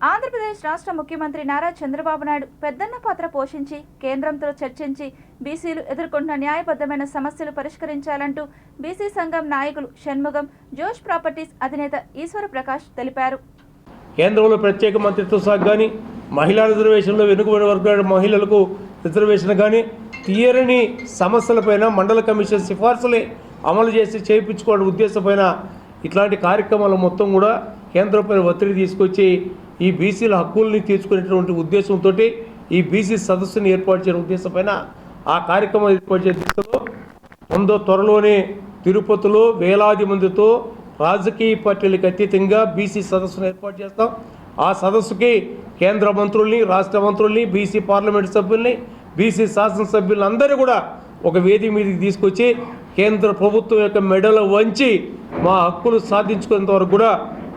ఆంధ్రప్రదేశ్ రాష్ట్ర ముఖ్యమంత్రి నారా చంద్రబాబు నాయుడు పెద్దన్న పాత్ర పోషించి కేంద్రంతో చర్చించి బీసీలు ఎదుర్కొంటున్న న్యాయబద్ధమైన సమస్యలు పరిష్కరించాలంటూ బీసీ సంఘం నాయకులు షణ్ముగం జోష్ ప్రాపర్టీస్ అధినేత ఈశ్వర ప్రకాష్ తెలిపారు. కేంద్రంలో ప్రత్యేక మంత్రిత్వ శాఖ కానీ మహిళా రిజర్వేషన్లో వెనుకబడిన వర్గాల మహిళలకు రిజర్వేషన్ కానీ తీయరని సమస్యలపైన మండల కమిషన్ సిఫార్సులే అమలు చేసి చేయించుకోవడం ఉద్దేశంపైన ఇట్లాంటి కార్యక్రమాలు మొత్తం కూడా కేంద్రంపై ఒత్తిడి తీసుకొచ్చి ఈ బీసీల హక్కుల్ని తీర్చుకునేటువంటి ఉద్దేశంతో ఈ బీసీ సదస్సుని ఏర్పాటు చేయడం ఉద్దేశంపైన ఆ కార్యక్రమం ఏర్పాటు చేసే దిశలో త్వరలోనే తిరుపతిలో వేలాది మందితో రాజకీయ పార్టీలకు అతీతంగా బీసీ సదస్సును ఏర్పాటు చేస్తాం. ఆ సదస్సుకి కేంద్ర మంత్రుల్ని, రాష్ట్ర మంత్రుల్ని, బీసీ పార్లమెంట్ సభ్యుల్ని, బీసీ శాసనసభ్యులను అందరూ కూడా ఒక వేదిక మీదకి తీసుకొచ్చి కేంద్ర ప్రభుత్వం యొక్క మెడలు వంచి మా హక్కులు సాధించుకునేంత వరకు కూడా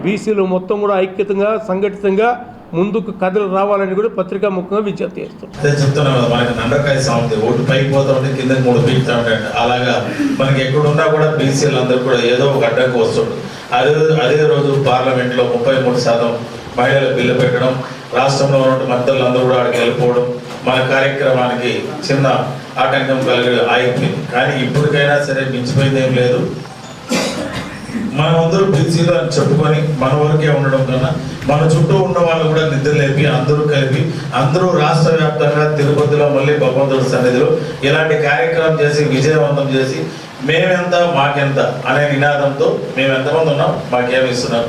బీసీలు మొత్తం కూడా ఐక్యతంగా సంఘటితంగా ముందుకు కథలు రావాలని కూడా పత్రికా ముఖంగా విజ్ఞప్తి చేస్తున్నాం. చెప్తున్నాం కదా, మనకి నండకాయ సాగుతుంది, ఓటు పైకి పోతా ఉంటే కిందకి 3 పీకుతా ఉంటాయండి. అలాగా మనకి ఎక్కడున్నా కూడా బీసీలు అందరూ కూడా ఏదో ఒక అడ్డంకి వస్తుండ్రు. అదే రోజు పార్లమెంట్లో 33% మహిళల బిల్లు పెట్టడం, రాష్ట్రంలో ఉన్న మంత్రులు అందరూ కూడా అక్కడికి వెళ్ళిపోవడం మన కార్యక్రమానికి చిన్న ఆటంకం కలిగి ఆగిపోయింది. కానీ ఇప్పటికైనా సరే మించిపోయింది ఏం లేదు. మనం అందరూ బీసీలు అని చెప్పుకొని మన వరకే ఉండడం కన్నా మన చుట్టూ ఉన్న వాళ్ళు కూడా నిద్ర లేపి అందరూ కలిపి అందరూ రాష్ట్ర వ్యాప్తంగా తిరుపతిలో మళ్ళీ భగవంతుడి సన్నిధిలో ఇలాంటి కార్యక్రమం చేసి విజయవంతం చేసి మేమెంత మాకెంత అనే నినాదంతో మేము ఎంతమంది ఉన్నాం మాకేమి ఇస్తున్నాం